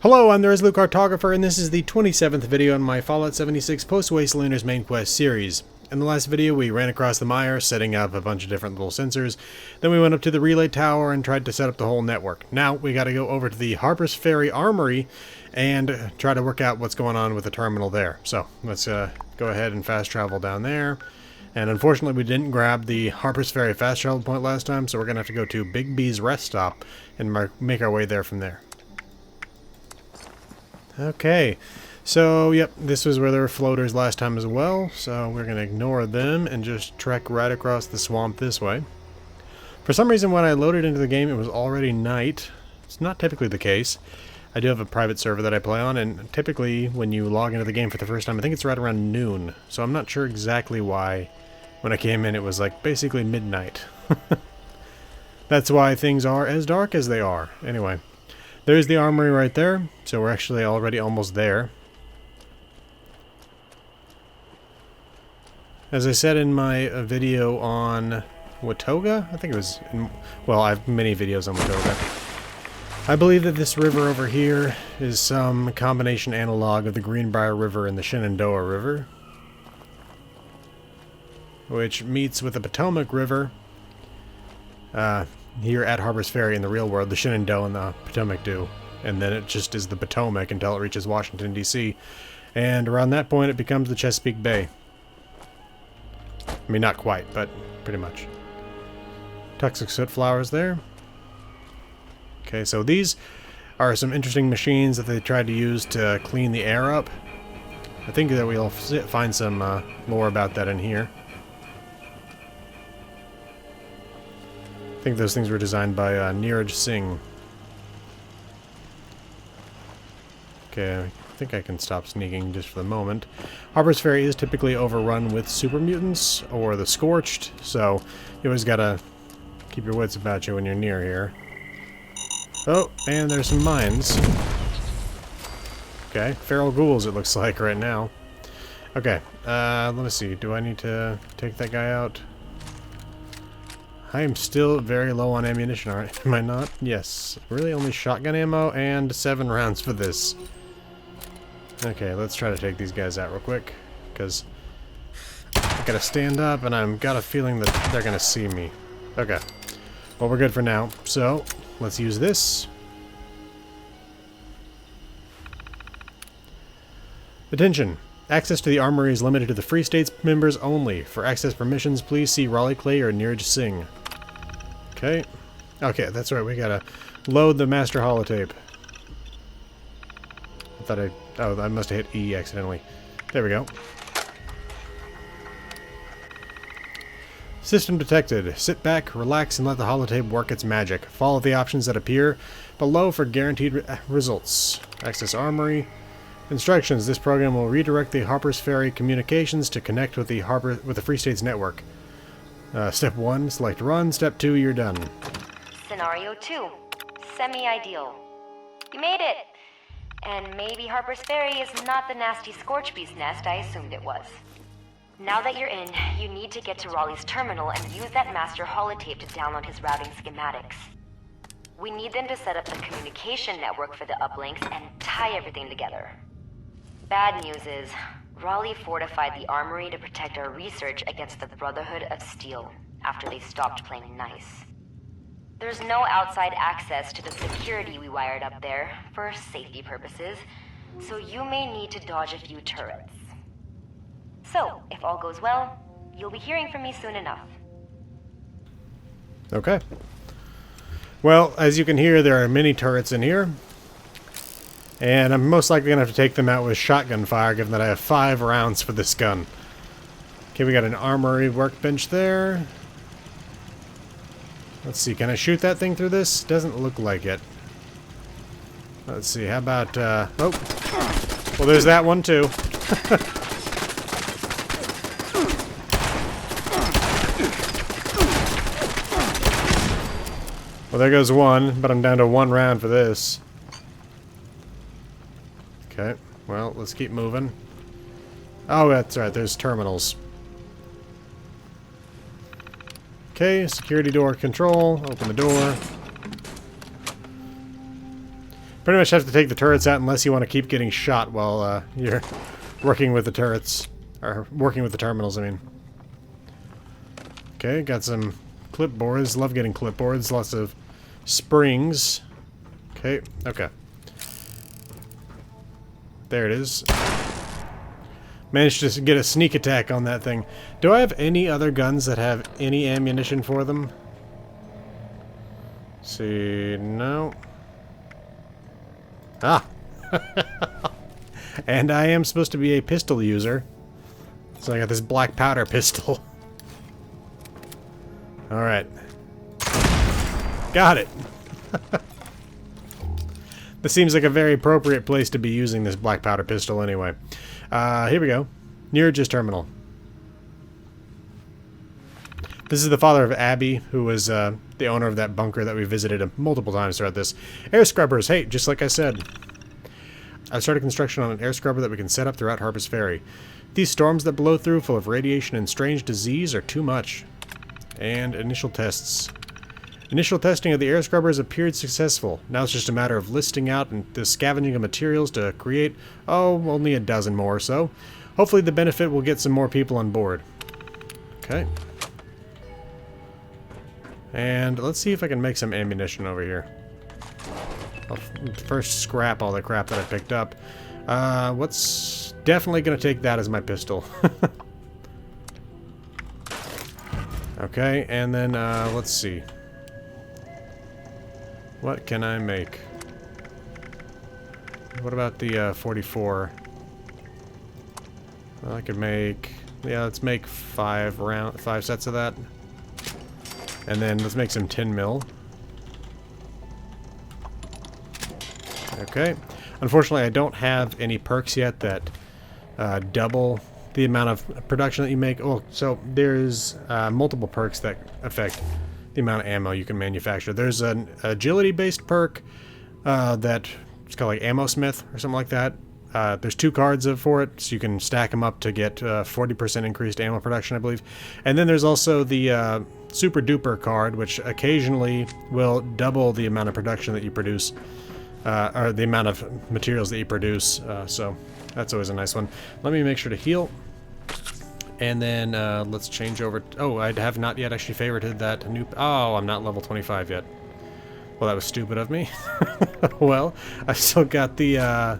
Hello, I'm the Resolute Cartographer, and this is the 27th video in my Fallout 76 Post-Wastelanders main quest series. In the last video, we ran across the mire, setting up a bunch of different little sensors. Then we went up to the relay tower and tried to set up the whole network. Now, we gotta go over to the Harpers Ferry Armory and try to work out what's going on with the terminal there. So, let's go ahead and fast travel down there. And unfortunately, we didn't grab the Harpers Ferry fast travel point last time, so we're gonna have to go to Big B's rest stop and make our way there from there. Okay, so yep, this was where there were floaters last time as well, so we're going to ignore them and just trek right across the swamp this way. For some reason when I loaded into the game it was already night. It's not typically the case. I do have a private server that I play on, and typically when you log into the game for the first time I think it's right around noon, so I'm not sure exactly why when I came in it was like basically midnight. That's why things are as dark as they are. Anyway. There's the armory right there, so we're actually already almost there. As I said in my video on Watoga, I think it was, well, I have many videos on Watoga. I believe that this river over here is some combination analog of the Greenbrier River and the Shenandoah River, which meets with the Potomac River. Here at Harpers Ferry in the real world, the Shenandoah and the Potomac do. And then it just is the Potomac until it reaches Washington, D.C. And around that point it becomes the Chesapeake Bay. I mean, not quite, but pretty much. Toxic soot flowers there. Okay, so these are some interesting machines that they tried to use to clean the air up. I think that we'll find some lore about that in here. I think those things were designed by Neeraj Singh. Okay, I think I can stop sneaking just for the moment. Harpers Ferry is typically overrun with super mutants, or the Scorched, so you always gotta keep your wits about you when you're near here. Oh, and there's some mines. Okay, feral ghouls it looks like right now. Okay, let me see, do I need to take that guy out? I am still very low on ammunition, am I not? Yes. Really only shotgun ammo and 7 rounds for this. Okay, let's try to take these guys out real quick, because I gotta stand up and I've got a feeling that they're gonna see me. Okay. Well, we're good for now. So, let's use this. Attention! Access to the armory is limited to the Free States members only. For access permissions, please see Raleigh Clay or Neeraj Singh. Okay. Okay, that's right, we gotta load the master holotape. I thought oh, I must have hit E accidentally. There we go. System detected. Sit back, relax, and let the holotape work its magic. Follow the options that appear below for guaranteed results. Access armory. Instructions. This program will redirect the Harpers Ferry communications to connect with the Free States network. Step 1, select run. Step 2, you're done. Scenario 2, semi-ideal. You made it! And maybe Harpers Ferry is not the nasty Scorchbeast nest I assumed it was. Now that you're in, you need to get to Raleigh's terminal and use that master holotape to download his routing schematics. We need them to set up the communication network for the uplinks and tie everything together. Bad news is, Raleigh fortified the armory to protect our research against the Brotherhood of Steel after they stopped playing nice. There's no outside access to the security we wired up there for safety purposes, so you may need to dodge a few turrets. So, if all goes well, you'll be hearing from me soon enough. Okay. Well, as you can hear, there are many turrets in here. And I'm most likely going to have to take them out with shotgun fire, given that I have 5 rounds for this gun. Okay, we got an armory workbench there. Let's see, can I shoot that thing through this? Doesn't look like it. Let's see, how about, oh. Well, there's that one, too. Well, there goes one, but I'm down to 1 round for this. Okay, well, let's keep moving. Oh, that's right, there's terminals. Okay, security door control. Open the door. Pretty much have to take the turrets out unless you want to keep getting shot while you're working with the turrets. Or working with the terminals, I mean. Okay, got some clipboards. Love getting clipboards. Lots of springs. Okay, okay. There it is. Managed to get a sneak attack on that thing. Do I have any other guns that have any ammunition for them? Let's see, no. Ah! And I am supposed to be a pistol user. So I got this black powder pistol. Alright. Got it! This seems like a very appropriate place to be using this black powder pistol anyway. Here we go. Neeraj's terminal. This is the father of Abby, who was the owner of that bunker that we visited multiple times throughout this. Air scrubbers, hey, just like I said. I've started construction on an air scrubber that we can set up throughout Harpers Ferry. These storms that blow through full of radiation and strange disease are too much. And initial tests. Initial testing of the air scrubbers appeared successful. Now it's just a matter of listing out and the scavenging of materials to create, only a dozen more or so. Hopefully the benefit will get some more people on board. Okay. And let's see if I can make some ammunition over here. I'll first scrap all the crap that I picked up. What's definitely going to take that as my pistol. Okay, and then let's see. What can I make? What about the 44? Well, I could make... Yeah, let's make 5 sets of that. And then let's make some 10 mil. Okay. Unfortunately, I don't have any perks yet that double the amount of production that you make. Oh, so there's multiple perks that affect the amount of ammo you can manufacture. There's an agility-based perk that it's called like Ammo Smith or something like that. There's 2 cards for it, so you can stack them up to get 40% increased ammo production, I believe. And then there's also the Super Duper card, which occasionally will double the amount of production that you produce, or the amount of materials that you produce. So that's always a nice one. Let me make sure to heal. And then let's change over. Oh, I have not yet actually favorited that new. Oh, I'm not level 25 yet. Well, that was stupid of me. Well, I've still got the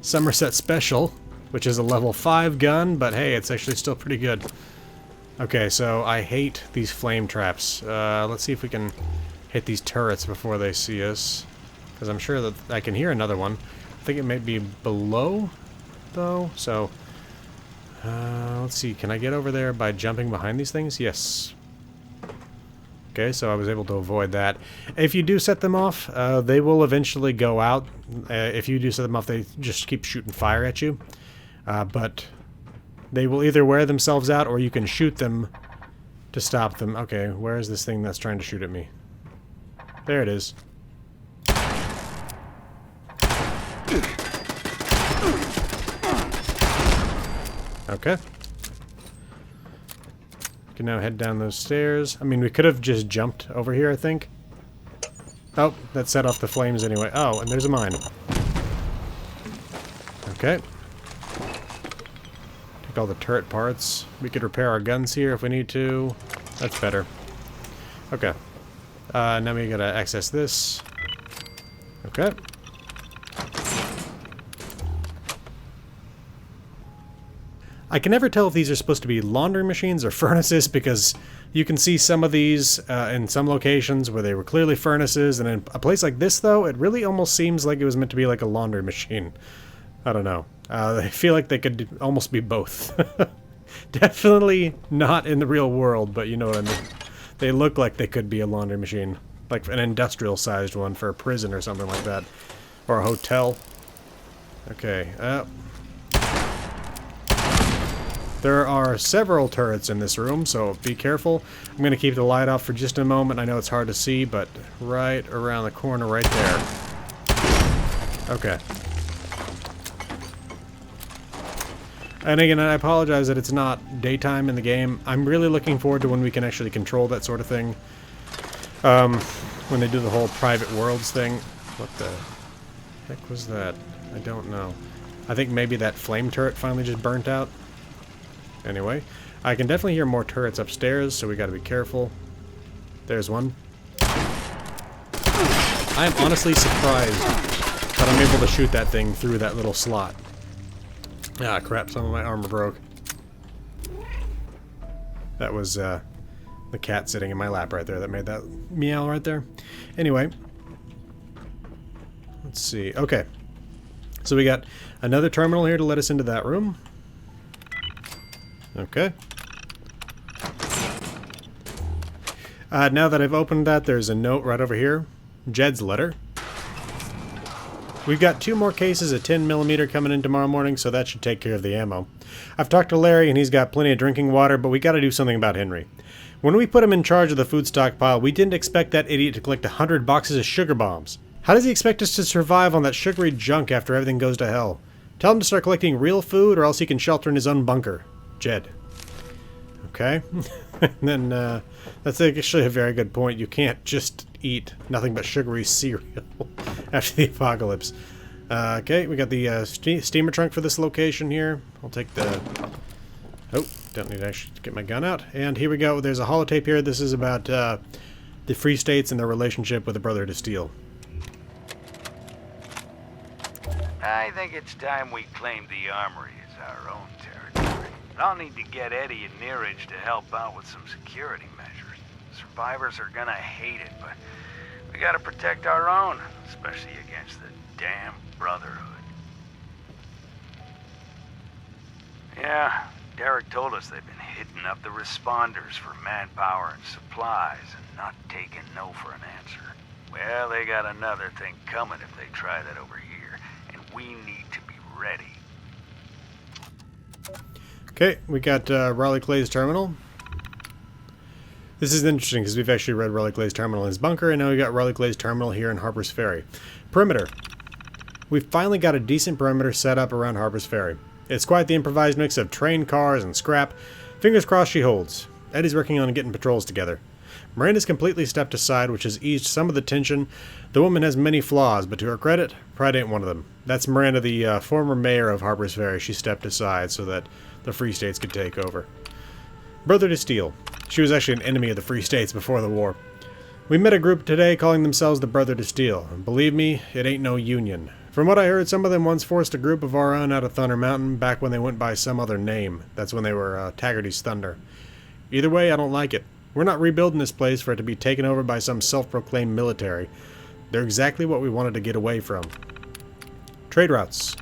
Somerset Special, which is a level 5 gun, but hey, it's actually still pretty good. Okay, so I hate these flame traps. Let's see if we can hit these turrets before they see us, because I'm sure that I can hear another one. I think it may be below, though, so... let's see, can I get over there by jumping behind these things? Yes. Okay, so I was able to avoid that. If you do set them off, they will eventually go out. If you do set them off, they just keep shooting fire at you. But they will either wear themselves out, or you can shoot them to stop them. Okay, where is this thing that's trying to shoot at me? There it is. Okay. We can now head down those stairs. I mean, we could have just jumped over here, I think. Oh, that set off the flames anyway. Oh, and there's a mine. Okay. Take all the turret parts. We could repair our guns here if we need to. That's better. Okay. Now we gotta access this. Okay. I can never tell if these are supposed to be laundry machines or furnaces, because you can see some of these in some locations where they were clearly furnaces, and in a place like this, though, it really almost seems like it was meant to be like a laundry machine. I don't know. I feel like they could almost be both. Definitely not in the real world, but you know what I mean. They look like they could be a laundry machine, like an industrial-sized one for a prison or something like that, or a hotel. Okay, there are several turrets in this room, so be careful. I'm going to keep the light off for just a moment. I know it's hard to see, but right around the corner right there. Okay. And again, I apologize that it's not daytime in the game. I'm really looking forward to when we can actually control that sort of thing. When they do the whole private worlds thing. What the... heck was that? I don't know. I think maybe that flame turret finally just burnt out. Anyway, I can definitely hear more turrets upstairs, so we gotta be careful. There's one. I am honestly surprised that I'm able to shoot that thing through that little slot. Ah, crap, some of my armor broke. That was, the cat sitting in my lap right there that made that meow right there. Anyway. Let's see. Okay. So we got another terminal here to let us into that room. Okay. Now that I've opened that, there's a note right over here. Jed's letter. We've got 2 more cases of 10mm coming in tomorrow morning, so that should take care of the ammo. I've talked to Larry, and he's got plenty of drinking water, but we gotta do something about Henry. When we put him in charge of the food stockpile, we didn't expect that idiot to collect 100 boxes of sugar bombs. How does he expect us to survive on that sugary junk after everything goes to hell? Tell him to start collecting real food, or else he can shelter in his own bunker. Jed. Okay. And then, that's actually a very good point. You can't just eat nothing but sugary cereal after the apocalypse. Okay, we got the steamer trunk for this location here. I'll take the... Oh, don't need to actually get my gun out. And here we go. There's a holotape here. This is about the Free States and their relationship with the Brotherhood of Steel. I think it's time we claim the armory as our own territory. I'll need to get Eddie and Neeraj to help out with some security measures. Survivors are gonna hate it, but we gotta protect our own, especially against the damn Brotherhood. Yeah, Derek told us they've been hitting up the responders for manpower and supplies and not taking no for an answer. Well, they got another thing coming if they try that over here, and we need to be ready. Okay, we got Raleigh Clay's terminal. This is interesting because we've actually read Raleigh Clay's terminal in his bunker, and now we got Raleigh Clay's terminal here in Harpers Ferry. Perimeter. We've finally got a decent perimeter set up around Harpers Ferry. It's quite the improvised mix of train, cars, and scrap. Fingers crossed she holds. Eddie's working on getting patrols together. Miranda's completely stepped aside, which has eased some of the tension. The woman has many flaws, but to her credit, pride ain't one of them. That's Miranda, the former mayor of Harpers Ferry. She stepped aside so that the Free States could take over. Brother to Steel. She was actually an enemy of the Free States before the war. We met a group today calling themselves the Brother to Steel. And believe me, it ain't no union. From what I heard, some of them once forced a group of our own out of Thunder Mountain back when they went by some other name. That's when they were Taggarty's Thunder. Either way, I don't like it. We're not rebuilding this place for it to be taken over by some self-proclaimed military. They're exactly what we wanted to get away from. Trade routes.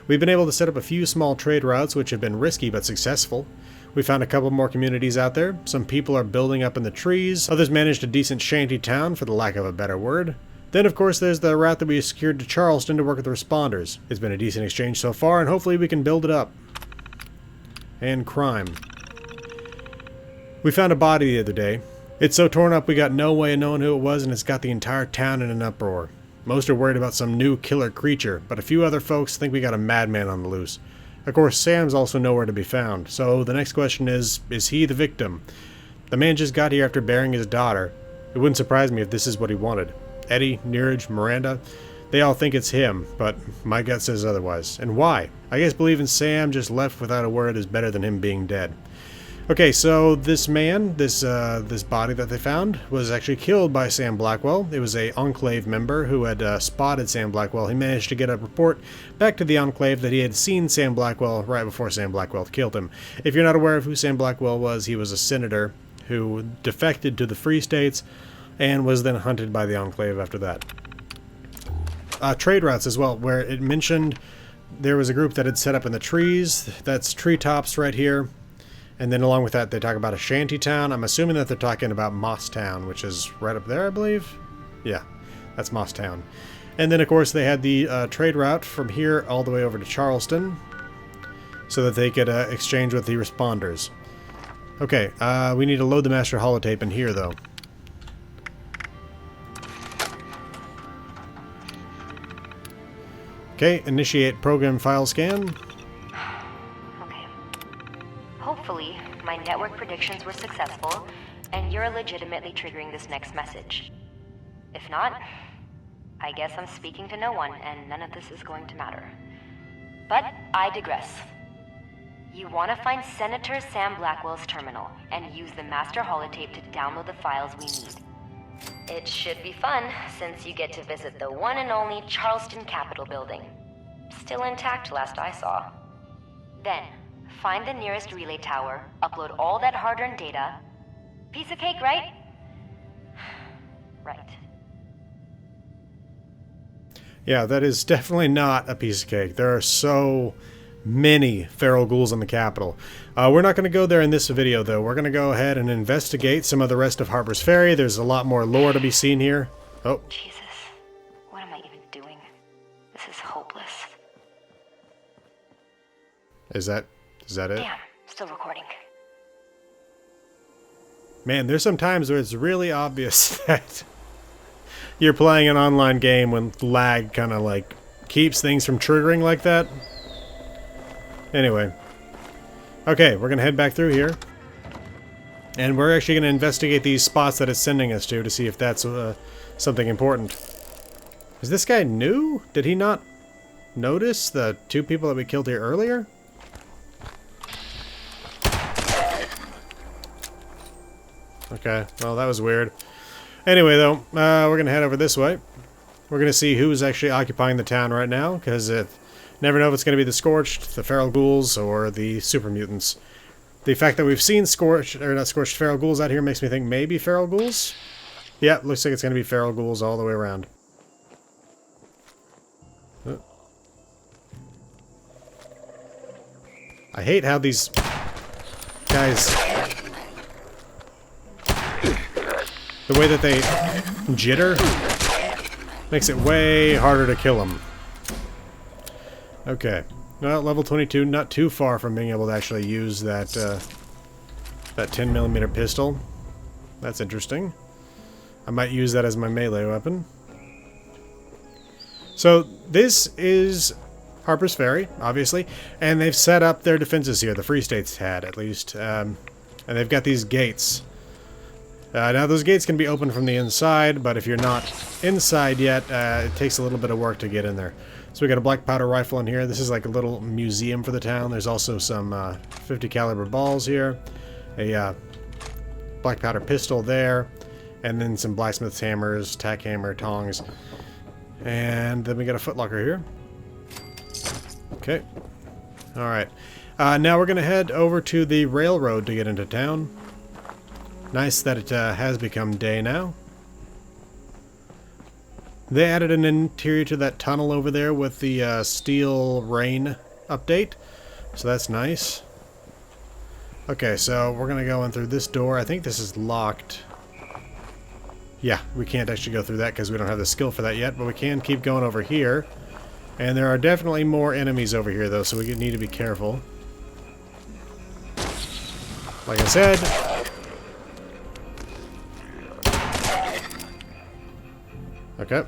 We've been able to set up a few small trade routes which have been risky but successful. We found a couple more communities out there. Some people are building up in the trees. Others managed a decent shanty town, for the lack of a better word. Then, of course, there's the route that we secured to Charleston to work with the responders. It's been a decent exchange so far, and hopefully we can build it up. And crime. We found a body the other day. It's so torn up we got no way of knowing who it was, and it's got the entire town in an uproar. Most are worried about some new killer creature, but a few other folks think we got a madman on the loose. Of course, Sam's also nowhere to be found, so the next question is he the victim? The man just got here after burying his daughter. It wouldn't surprise me if this is what he wanted. Eddie, Neeraj, Miranda, they all think it's him, but my gut says otherwise. And why? I guess believing Sam just left without a word is better than him being dead. Okay, so this man, this body that they found, was actually killed by Sam Blackwell. It was a Enclave member who had spotted Sam Blackwell. He managed to get a report back to the Enclave that he had seen Sam Blackwell right before Sam Blackwell killed him. If you're not aware of who Sam Blackwell was, he was a senator who defected to the Free States and was then hunted by the Enclave after that. Trade routes as well, where it mentioned there was a group that had set up in the trees. That's treetops right here. And then along with that, they talk about a shanty town. I'm assuming that they're talking about Moss Town, which is right up there, I believe. Yeah, that's Moss Town. And then, of course, they had the trade route from here all the way over to Charleston so that they could exchange with the responders. Okay, we need to load the master holotape in here, though. Okay, initiate program file scan. Hopefully, my network predictions were successful, and you're legitimately triggering this next message. If not, I guess I'm speaking to no one, and none of this is going to matter. But I digress. You want to find Senator Sam Blackwell's terminal, and use the master holotape to download the files we need. It should be fun, since you get to visit the one and only Charleston Capitol building. Still intact last I saw. Then, find the nearest relay tower, upload all that hard-earned data. Piece of cake, right? Right. Yeah, that is definitely not a piece of cake. There are so many feral ghouls in the Capitol. We're not going to go there in this video, though. We're going to go ahead and investigate some of the rest of Harpers Ferry. There's a lot more lore to be seen here. Oh. Jesus. What am I even doing? This is hopeless. Is that it? Damn, still recording. Man, there's some times where it's really obvious that you're playing an online game when lag kind of like keeps things from triggering like that. Anyway. Okay, we're going to head back through here. And we're actually going to investigate these spots that it's sending us to see if that's something important. Is this guy new? Did he not notice the 2 people that we killed here earlier? Okay, well that was weird. Anyway though, we're going to head over this way. We're going to see who's actually occupying the town right now, because never know if it's going to be the Scorched, the Feral Ghouls, or the Super Mutants. The fact that we've seen Scorched Feral Ghouls out here makes me think maybe Feral Ghouls? Yeah, looks like it's going to be Feral Ghouls all the way around. I hate how these guys... the way that they jitter makes it way harder to kill them. Okay. Well, level 22, not too far from being able to actually use that 10mm pistol. That's interesting. I might use that as my melee weapon. So, this is Harpers Ferry, obviously, and they've set up their defenses here. The Free States had, at least. And they've got these gates. Now, those gates can be opened from the inside, but if you're not inside yet, it takes a little bit of work to get in there. So we got a black powder rifle in here. This is like a little museum for the town. There's also some 50 caliber balls here, a black powder pistol there, and then some blacksmith's hammers, tack hammer, tongs, and then we got a footlocker here. Okay, all right. Now we're gonna head over to the railroad to get into town. Nice that it has become day now. They added an interior to that tunnel over there with the steel rain update, so that's nice. Okay, so we're gonna go in through this door. I think this is locked. Yeah, we can't actually go through that because we don't have the skill for that yet, but we can keep going over here. And there are definitely more enemies over here, though, so we need to be careful. Like I said... Okay.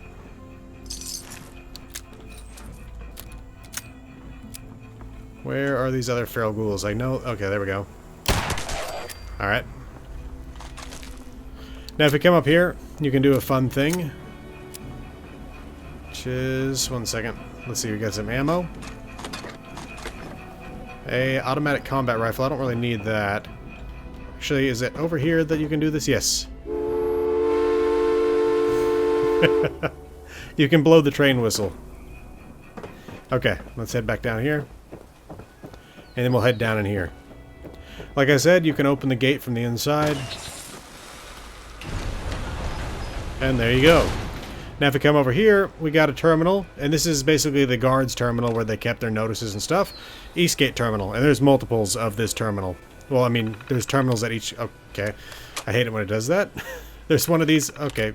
Where are these other feral ghouls? I know... Okay, there we go. Alright. Now, if you come up here, you can do a fun thing. Which is... One second. Let's see, we got some ammo. A automatic combat rifle. I don't really need that. Actually, is it over here that you can do this? Yes. You can blow the train whistle. Okay, let's head back down here. And then we'll head down in here. Like I said, you can open the gate from the inside. And there you go. Now if we come over here, we got a terminal. And this is basically the guards' terminal where they kept their notices and stuff. Eastgate terminal. And there's multiples of this terminal. Well, I mean, there's terminals at each... Okay. I hate it when it does that. There's one of these... Okay.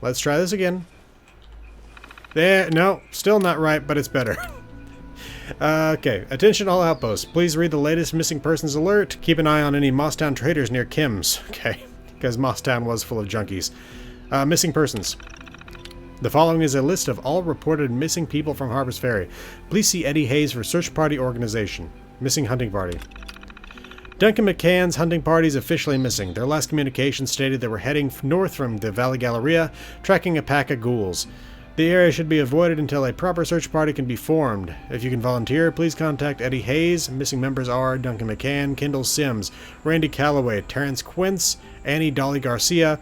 Let's try this again. There, no, still not right, but it's better. Okay, attention all outposts. Please read the latest missing persons alert. Keep an eye on any Mosstown traders near Kim's. Okay, because Mosstown was full of junkies. Missing persons. The following is a list of all reported missing people from Harpers Ferry. Please see Eddie Hayes for search party organization. Missing hunting party. Duncan McCann's hunting party is officially missing. Their last communication stated they were heading north from the Valley Galleria, tracking a pack of ghouls. The area should be avoided until a proper search party can be formed. If you can volunteer, please contact Eddie Hayes. Missing members are Duncan McCann, Kendall Sims, Randy Calloway, Terrence Quince, Annie Dolly Garcia,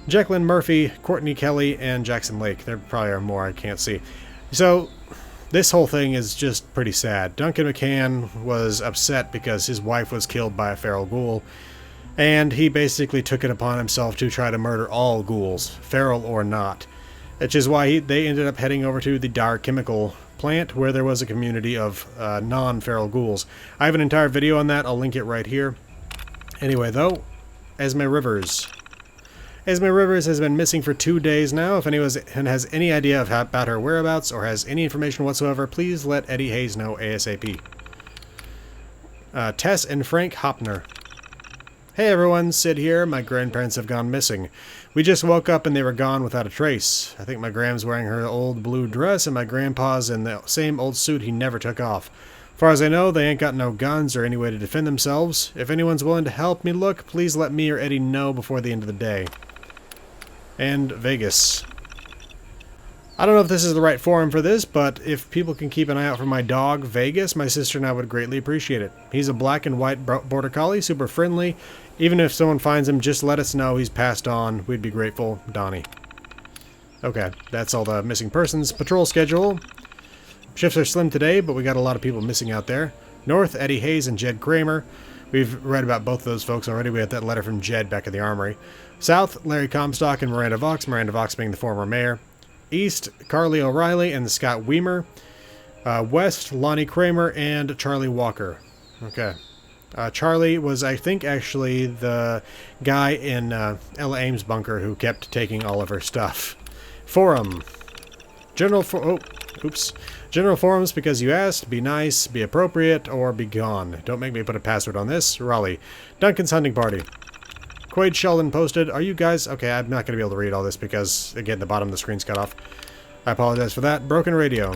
Jacqueline Murphy, Courtney Kelly, and Jackson Lake. There probably are more I can't see. So, this whole thing is just pretty sad. Duncan McCann was upset because his wife was killed by a feral ghoul, and he basically took it upon himself to try to murder all ghouls, feral or not. Which is why they ended up heading over to the Dire Chemical plant, where there was a community of non-feral ghouls. I have an entire video on that. I'll link it right here. Anyway, though, Esme Rivers. Esme Rivers has been missing for 2 days now. If anyone has any idea about her whereabouts or has any information whatsoever, please let Eddie Hayes know ASAP. Tess and Frank Hopner. Hey everyone, Sid here. My grandparents have gone missing. We just woke up and they were gone without a trace. I think my gram's wearing her old blue dress and my grandpa's in the same old suit he never took off. Far as I know, they ain't got no guns or any way to defend themselves. If anyone's willing to help me look, please let me or Eddie know before the end of the day. And Vegas. I don't know if this is the right forum for this, but if people can keep an eye out for my dog, Vegas, my sister and I would greatly appreciate it. He's a black and white border collie, super friendly. Even if someone finds him, just let us know he's passed on. We'd be grateful. Donnie. Okay, that's all the missing persons. Patrol schedule. Shifts are slim today, but we got a lot of people missing out there. North, Eddie Hayes and Jed Kramer. We've read about both of those folks already. We had that letter from Jed back at the Armory. South, Larry Comstock and Miranda Vox being the former mayor. East, Carly O'Reilly and Scott Weimer. West, Lonnie Kramer and Charlie Walker. Okay. Charlie was, I think, actually the guy in Ella Ames' bunker who kept taking all of her stuff. Forum. General forums because you asked. Be nice, be appropriate, or be gone. Don't make me put a password on this. Raleigh. Duncan's hunting party. Quaid Sheldon posted, are you guys... Okay, I'm not going to be able to read all this because, again, the bottom of the screen's cut off. I apologize for that. Broken radio.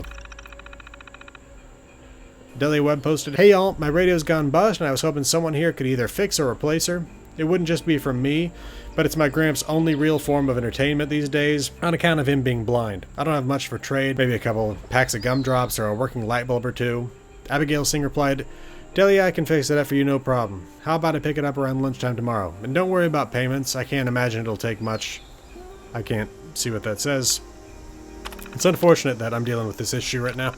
Deli Web posted, hey y'all, my radio's gone bust and I was hoping someone here could either fix or replace her. It wouldn't just be from me, but it's my Gramps' only real form of entertainment these days, on account of him being blind. I don't have much for trade, maybe a couple packs of gumdrops or a working light bulb or two. Abigail Singh replied, Delia, I can fix it up for you, no problem. How about I pick it up around lunchtime tomorrow? And don't worry about payments. I can't imagine it'll take much. I can't see what that says. It's unfortunate that I'm dealing with this issue right now.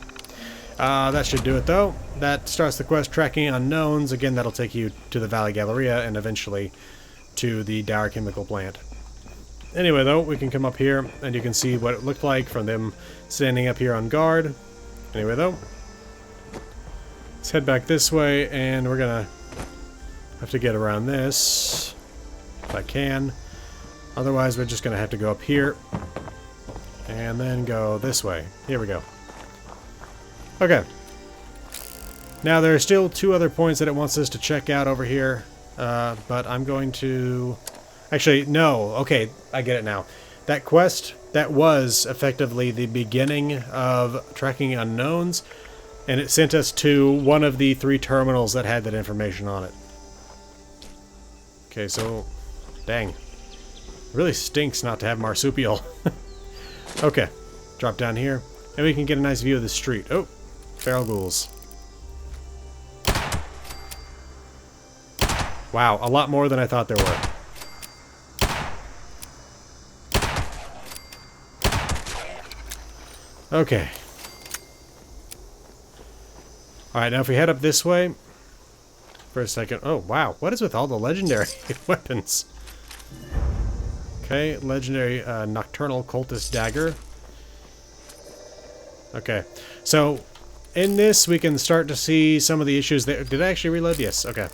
That should do it, though. That starts the quest Tracking Unknowns. Again, that'll take you to the Valley Galleria and eventually to the Dire Chemical plant. Anyway, though, we can come up here and you can see what it looked like from them standing up here on guard. Anyway, though, let's head back this way, and we're gonna have to get around this if I can. Otherwise, we're just gonna have to go up here and then go this way. Here we go. Okay. Now, there are still 2 other points that it wants us to check out over here, but I'm going to... Actually, no. Okay, I get it now. That quest, that was effectively the beginning of Tracking Unknowns, and it sent us to one of the 3 terminals that had that information on it. Okay, so... Dang. It really stinks not to have marsupial. Okay. Drop down here, and we can get a nice view of the street. Oh, feral ghouls. Wow, a lot more than I thought there were. Okay. Alright, now if we head up this way for a second. Oh, wow. What is with all the legendary weapons? Okay, legendary Nocturnal Cultist Dagger. Okay, so in this we can start to see some of the issues that... Did I actually reload? Yes, okay.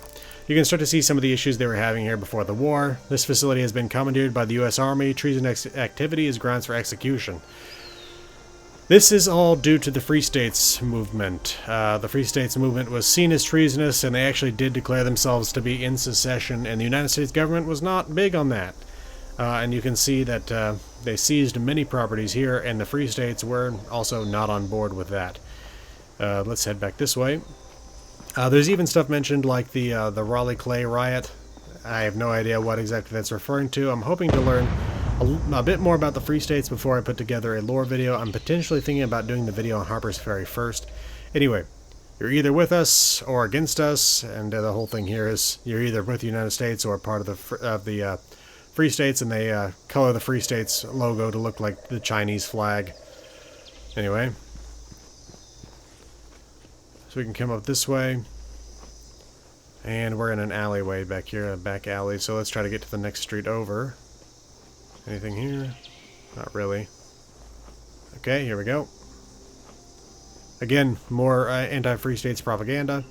You can start to see some of the issues they were having here before the war. This facility has been commandeered by the U.S. Army. Treason activity is grounds for execution. This is all due to the Free States movement. The Free States movement was seen as treasonous, and they actually did declare themselves to be in secession, and the United States government was not big on that. And you can see that they seized many properties here, and the Free States were also not on board with that. Let's head back this way. There's even stuff mentioned like the Raleigh Clay riot. I have no idea what exactly that's referring to. I'm hoping to learn a bit more about the Free States before I put together a lore video. I'm potentially thinking about doing the video on Harpers Ferry first. Anyway, you're either with us or against us, and the whole thing here is you're either with the United States or part of the Free States, and they color the Free States logo to look like the Chinese flag. Anyway, so we can come up this way. And we're in an alleyway back here, a back alley, so let's try to get to the next street over. Anything here? Not really. Okay, here we go. Again, more anti-Free States propaganda.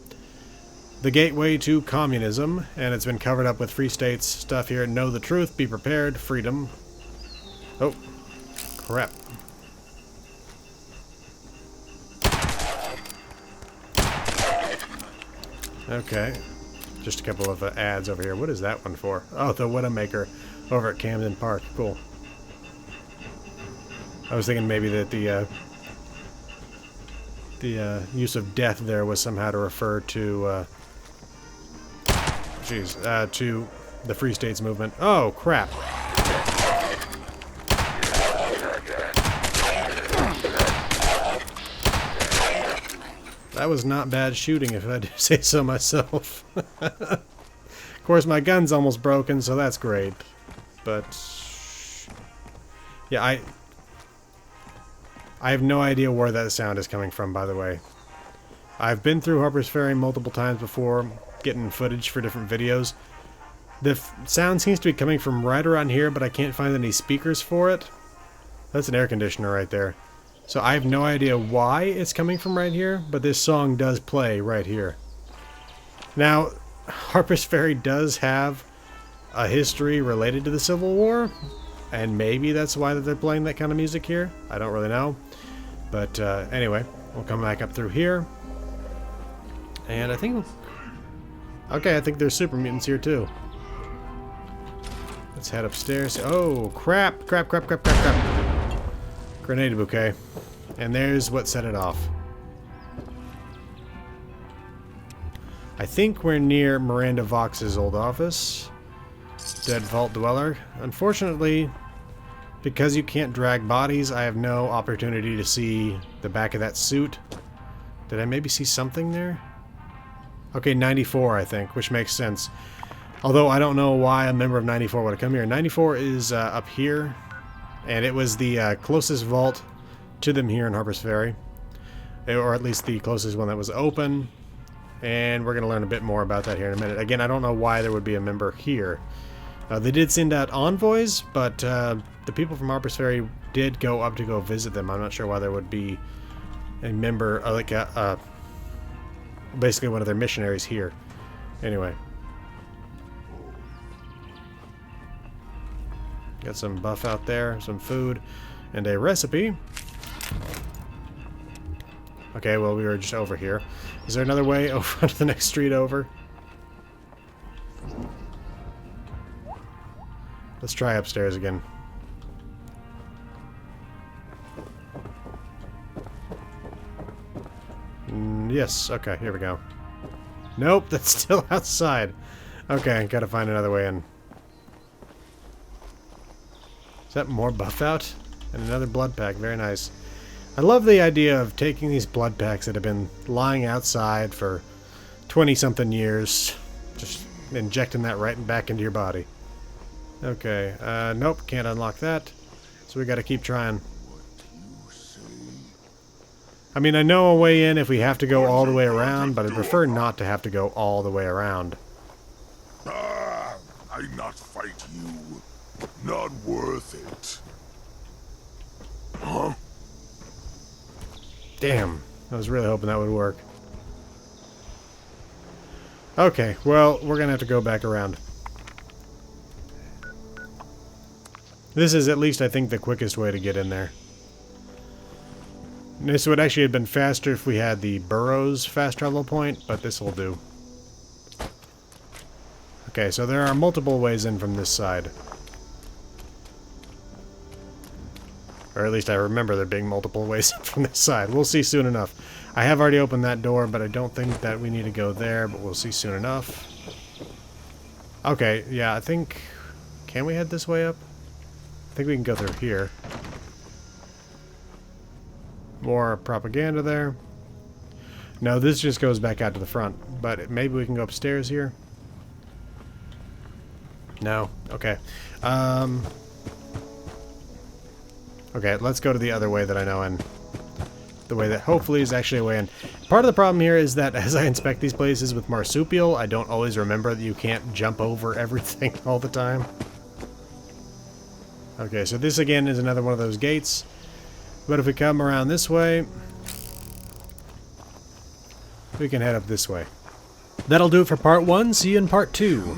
The gateway to communism, and it's been covered up with Free States stuff here. Know the truth, be prepared, freedom. Oh, crap. Okay. Just a couple of ads over here. What is that one for? Oh, the Widowmaker over at Camden Park. Cool. I was thinking maybe that the use of death there was somehow to refer to, to the Free States movement. Oh, crap. That was not bad shooting, if I do say so myself. Of course, my gun's almost broken, so that's great. But yeah, I have no idea where that sound is coming from, by the way. I've been through Harpers Ferry multiple times before, getting footage for different videos. The sound seems to be coming from right around here, but I can't find any speakers for it. That's an air conditioner right there. So I have no idea why it's coming from right here, but this song does play right here. Now, Harpers Ferry does have a history related to the Civil War, and maybe that's why that they're playing that kind of music here. I don't really know. But anyway, we'll come back up through here. And I think... Okay, I think there's super mutants here too. Let's head upstairs. Oh, crap! Crap, crap, crap, crap, crap. Grenade bouquet. And there's what set it off. I think we're near Miranda Vox's old office. Dead Vault Dweller. Unfortunately, because you can't drag bodies, I have no opportunity to see the back of that suit. Did I maybe see something there? Okay, 94 I think, which makes sense. Although I don't know why a member of 94 would have come here. 94 is up here. And it was the closest vault to them here in Harpers Ferry. Or at least the closest one that was open. And we're going to learn a bit more about that here in a minute. Again, I don't know why there would be a member here. They did send out envoys, but the people from Harpers Ferry did go up to go visit them. I'm not sure why there would be a member, like basically one of their missionaries here. Anyway. Got some buff out there, some food, and a recipe. Okay, well, we were just over here. Is there another way over to the next street over? Let's try upstairs again. Yes, okay, here we go. Nope, that's still outside. Okay, gotta find another way in. Is that more buff out? And another blood pack. Very nice. I love the idea of taking these blood packs that have been lying outside for 20-something years, just injecting that right back into your body. Okay. Nope, can't unlock that. So we gotta keep trying. I mean, I know a way in if we have to go all the way around, but I'd prefer not to have to go all the way around. I not fight you. Not worth it. Huh? Damn. I was really hoping that would work. Okay, well, we're gonna have to go back around. This is at least, I think, the quickest way to get in there. This would actually have been faster if we had the Burrows fast travel point, but this will do. Okay, so there are multiple ways in from this side. Or at least I remember there being multiple ways from this side. We'll see soon enough. I have already opened that door, but I don't think that we need to go there, but we'll see soon enough. Okay, yeah, I think... Can we head this way up? I think we can go through here. More propaganda there. No, this just goes back out to the front. But maybe we can go upstairs here? No. Okay. Okay, let's go to the other way that I know, and the way that hopefully is actually a way in. Part of the problem here is that as I inspect these places with marsupial, I don't always remember that you can't jump over everything all the time. Okay, so this again is another one of those gates. But if we come around this way, we can head up this way. That'll do it for part 1. See you in part 2.